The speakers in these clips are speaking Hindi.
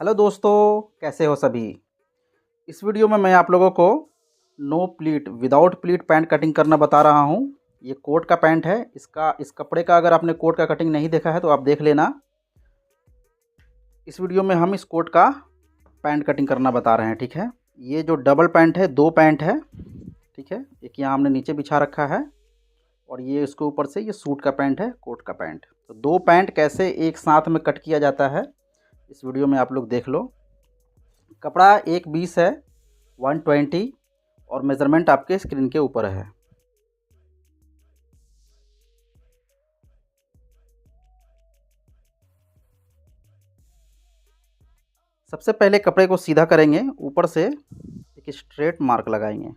हेलो दोस्तों, कैसे हो सभी। इस वीडियो में मैं आप लोगों को no pleat without pleat pant cutting करना बता रहा हूँ। ये कोट का पैंट है। इस कपड़े का अगर आपने कोट का कटिंग नहीं देखा है तो आप देख लेना। इस वीडियो में हम इस कोट का पैंट कटिंग करना बता रहे हैं, ठीक है। ये जो डबल पैंट है, दो पैंट है, ठीक है। एक यहाँ हमने नीचे बिछा रखा है और ये इसके ऊपर से ये सूट का पैंट है, कोट का पैंट। तो दो पैंट कैसे एक साथ में कट किया जाता है इस वीडियो में आप लोग देख लो। कपड़ा 1:20 है, 120, और मेज़रमेंट आपके स्क्रीन के ऊपर है। सबसे पहले कपड़े को सीधा करेंगे, ऊपर से एक स्ट्रेट मार्क लगाएंगे।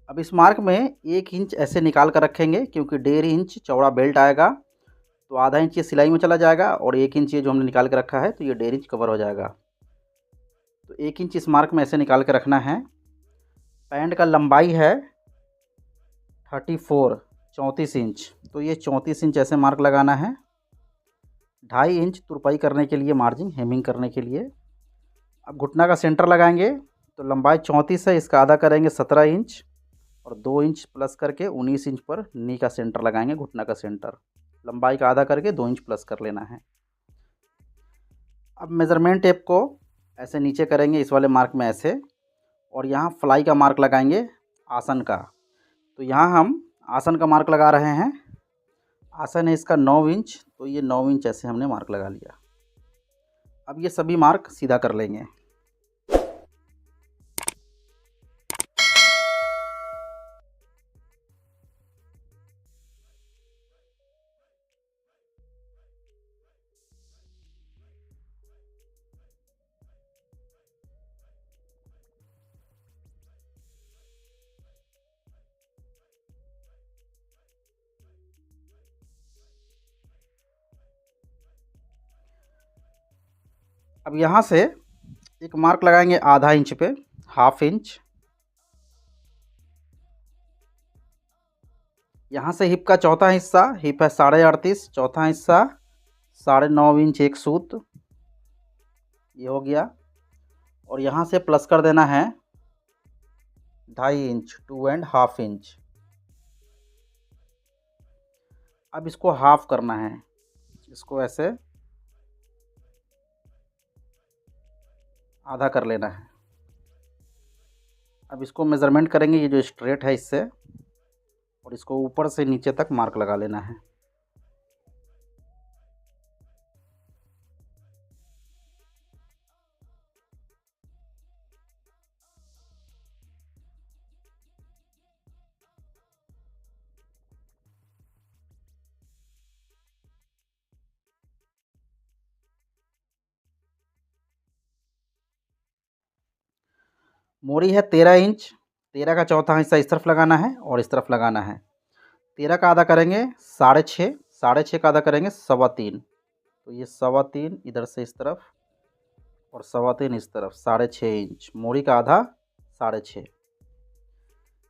अब इस मार्क में 1 इंच ऐसे निकाल कर रखेंगे, क्योंकि 1.5 इंच चौड़ा बेल्ट आएगा, तो आधा इंच ये सिलाई में चला जाएगा और 1 इंच ये जो हमने निकाल के रखा है तो ये 1.5 इंच कवर हो जाएगा। तो 1 इंच इस मार्क में ऐसे निकाल के रखना है। पैंट का लंबाई है 34 इंच, तो ये 34 इंच ऐसे मार्क लगाना है। 2.5 इंच तुरपाई करने के लिए, मार्जिन हेमिंग करने के लिए। अब घुटना का सेंटर लगाएंगे, तो लंबाई 34 है, इसका आधा करेंगे 17 इंच और 2 इंच प्लस करके 19 इंच पर नी का सेंटर लगाएंगे। घुटना का सेंटर लंबाई का आधा करके 2 इंच प्लस कर लेना है। अब मेज़रमेंट टेप को ऐसे नीचे करेंगे इस वाले मार्क में ऐसे, और यहाँ फ्लाई का मार्क लगाएंगे आसन का। तो यहाँ हम आसन का मार्क लगा रहे हैं। आसन है इसका 9 इंच, तो ये 9 इंच ऐसे हमने मार्क लगा लिया। अब ये सभी मार्क सीधा कर लेंगे। अब यहाँ से एक मार्क लगाएंगे आधा इंच पे, हाफ इंच। यहाँ से हिप का चौथा हिस्सा, हिप है 38.5, चौथा हिस्सा 9.5 इंच एक सूत, ये हो गया। और यहाँ से प्लस कर देना है 2.5 इंच, 2.5 इंच। अब इसको हाफ करना है, इसको ऐसे आधा कर लेना है। अब इसको मेज़रमेंट करेंगे, ये जो स्ट्रेट है इससे, और इसको ऊपर से नीचे तक मार्क लगा लेना है। मोरी है 13 इंच, 13 का चौथा हिस्सा इस तरफ लगाना है और इस तरफ लगाना है। 13 का आधा करेंगे 6.5, 6.5 का आधा करेंगे 3.25, तो ये 3.25 इधर से इस तरफ और 3.25 इस तरफ, 6.5 इंच। मोरी का आधा 6.5।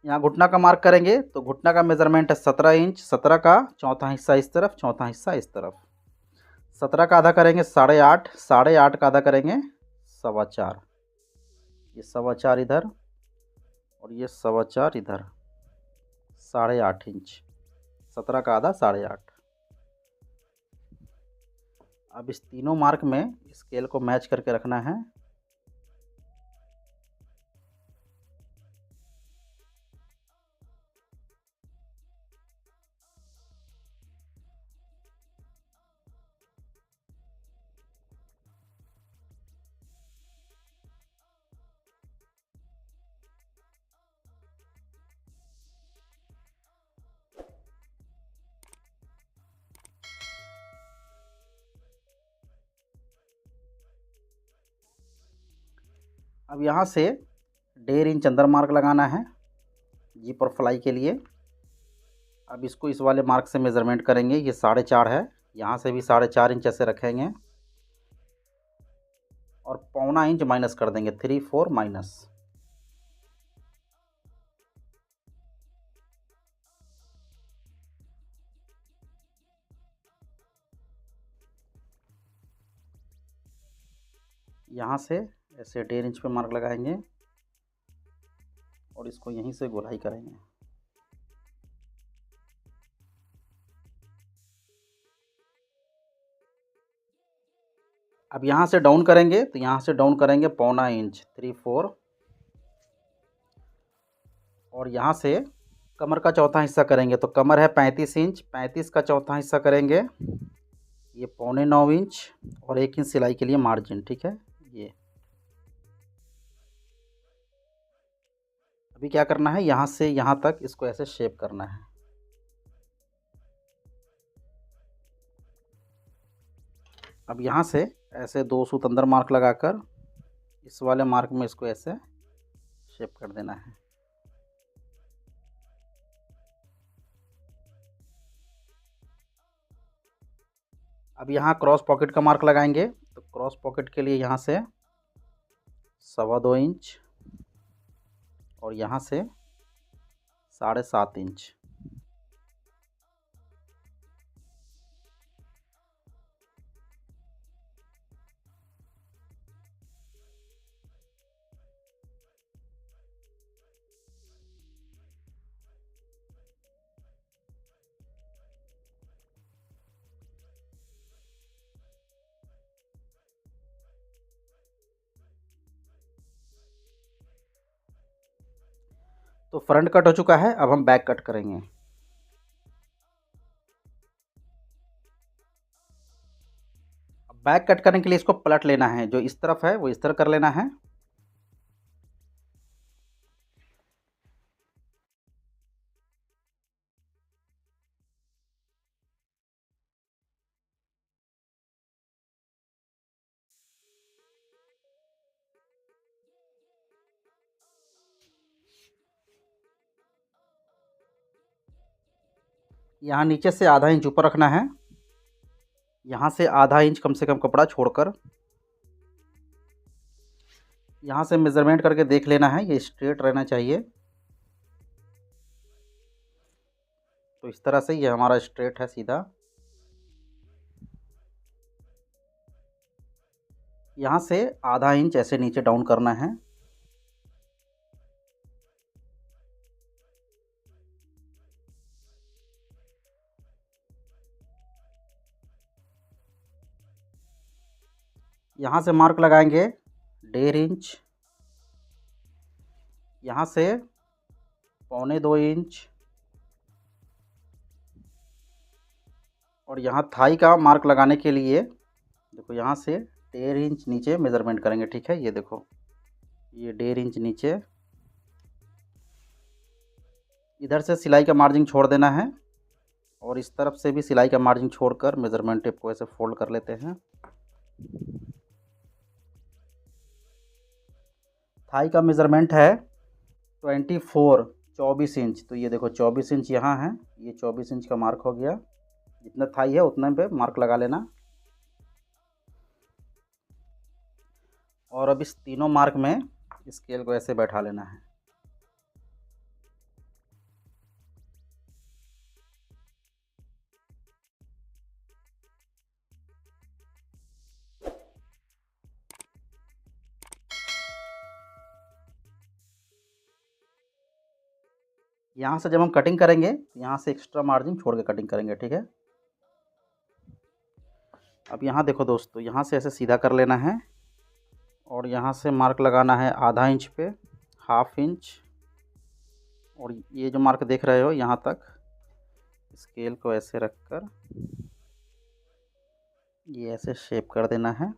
यहाँ घुटना का मार्क करेंगे, तो घुटना का मेज़रमेंट है 17 इंच। 17 का चौथा हिस्सा इस तरफ, चौथा हिस्सा इस तरफ। 17 का आधा करेंगे 8.5, 8.5 का आधा करेंगे 4.25, ये 4.25 इधर और ये 4.25 इधर, 8.5 इंच। 17 का आधा 8.5। अब इस तीनों मार्क में स्केल को मैच करके रखना है। अब यहाँ से 1.5 इंच अंदर मार्क लगाना है जीप और फ्लाई के लिए। अब इसको इस वाले मार्क से मेज़रमेंट करेंगे, ये 4.5 है, यहाँ से भी 4.5 इंच ऐसे रखेंगे और 0.25 इंच माइनस कर देंगे, 3 4 माइनस। यहाँ से ऐसे 1.5 इंच पे मार्क लगाएंगे और इसको यहीं से गोलाई करेंगे। अब यहाँ से डाउन करेंगे तो यहाँ से डाउन करेंगे 0.25 इंच, 3 4। और यहाँ से कमर का चौथा हिस्सा करेंगे तो कमर है 35 इंच, 35 का चौथा हिस्सा करेंगे ये 8.25 इंच और 1 इंच सिलाई के लिए मार्जिन, ठीक है। ये अभी क्या करना है, यहाँ से यहाँ तक इसको ऐसे शेप करना है। अब यहाँ से ऐसे 2 सूत अंदर मार्क लगाकर इस वाले मार्क में इसको ऐसे शेप कर देना है। अब यहाँ क्रॉस पॉकेट का मार्क लगाएंगे तो क्रॉस पॉकेट के लिए यहाँ से 2.25 इंच और यहाँ से 7.5 इंच। तो फ्रंट कट हो चुका है, अब हम बैक कट करेंगे। बैक कट करने के लिए इसको पलट लेना है, जो इस तरफ है वो इस तरह कर लेना है। यहाँ नीचे से आधा इंच ऊपर रखना है, यहाँ से आधा इंच कम से कम कपड़ा छोड़कर यहाँ से मेज़रमेंट करके देख लेना है, ये स्ट्रेट रहना चाहिए। तो इस तरह से ये हमारा स्ट्रेट है सीधा। यहाँ से आधा इंच ऐसे नीचे डाउन करना है। यहाँ से मार्क लगाएंगे 1.5 इंच, यहाँ से 1.25 इंच और यहाँ थाई का मार्क लगाने के लिए देखो यहाँ से 1.5 इंच नीचे मेज़रमेंट करेंगे, ठीक है। ये देखो ये 1.5 इंच नीचे, इधर से सिलाई का मार्जिन छोड़ देना है और इस तरफ से भी सिलाई का मार्जिन छोड़कर मेज़रमेंट टेप को ऐसे फोल्ड कर लेते हैं। थाई का मेज़रमेंट है 24 इंच, तो ये देखो 24 इंच यहाँ है, ये 24 इंच का मार्क हो गया। जितना थाई है उतने पे मार्क लगा लेना और अब इस तीनों मार्क में स्केल को ऐसे बैठा लेना है। यहाँ से जब हम कटिंग करेंगे यहाँ से एक्स्ट्रा मार्जिन छोड़ के कटिंग करेंगे, ठीक है। अब यहाँ देखो दोस्तों, यहाँ से ऐसे सीधा कर लेना है और यहाँ से मार्क लगाना है आधा इंच पे, हाफ इंच, और ये जो मार्क देख रहे हो यहाँ तक स्केल को ऐसे रखकर ये ऐसे शेप कर देना है।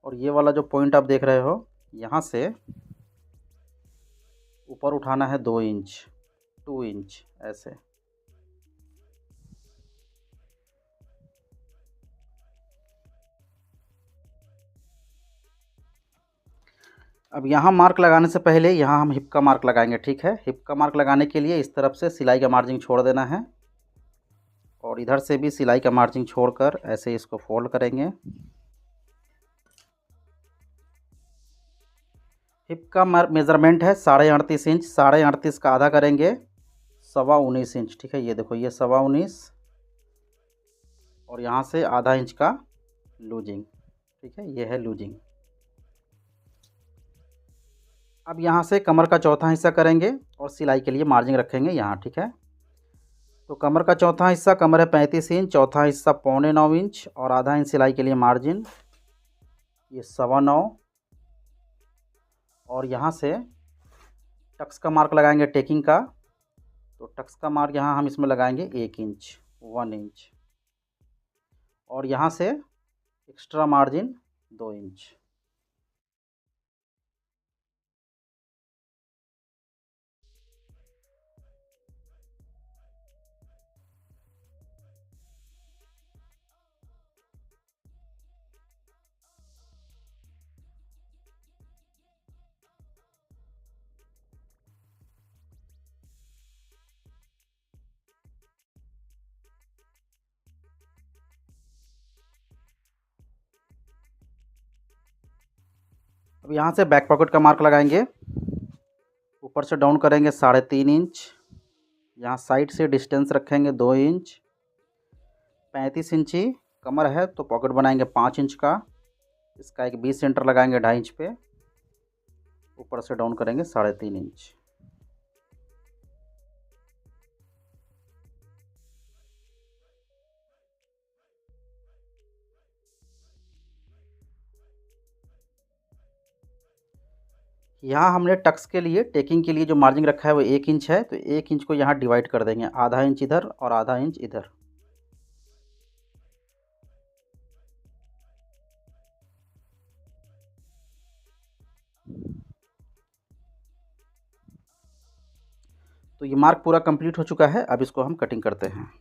और ये वाला जो पॉइंट आप देख रहे हो यहाँ से ऊपर उठाना है 2 इंच, 2 इंच ऐसे। अब यहाँ मार्क लगाने से पहले यहाँ हम हिप का मार्क लगाएंगे, ठीक है। हिप का मार्क लगाने के लिए इस तरफ से सिलाई का मार्जिन छोड़ देना है और इधर से भी सिलाई का मार्जिन छोड़कर ऐसे इसको फोल्ड करेंगे। हिप का मेज़रमेंट है 38.5 इंच, 38.5 का आधा करेंगे 19.25 इंच। ठीक है, ये देखो ये 19.25 और यहाँ से आधा इंच का लूजिंग। ठीक है, ये है लूजिंग। अब यहाँ से कमर का चौथा हिस्सा करेंगे और सिलाई के लिए मार्जिन रखेंगे यहाँ। ठीक है, तो कमर का चौथा हिस्सा, कमर है 35 इंच, चौथा हिस्सा 8.25 इंच और आधा इंच सिलाई के लिए मार्जिन, ये 9.25। और यहाँ से टक्स का मार्क लगाएंगे टेकिंग का, तो टक्स का मार्क यहाँ हम इसमें लगाएंगे 1 इंच, 1 इंच और यहाँ से एक्स्ट्रा मार्जिन 2 इंच। अब यहाँ से बैक पॉकेट का मार्क लगाएंगे, ऊपर से डाउन करेंगे 3.5 इंच, यहाँ साइड से डिस्टेंस रखेंगे 2 इंच। 35 इंची कमर है तो पॉकेट बनाएंगे 5 इंच का, इसका एक 20 सेंटर लगाएंगे 2.5 इंच पे, ऊपर से डाउन करेंगे 3.5 इंच। यहाँ हमने टक्स के लिए, टेकिंग के लिए जो मार्जिन रखा है वो 1 इंच है, तो 1 इंच को यहाँ डिवाइड कर देंगे, आधा इंच इधर और आधा इंच इधर। तो ये मार्क पूरा कंप्लीट हो चुका है, अब इसको हम कटिंग करते हैं।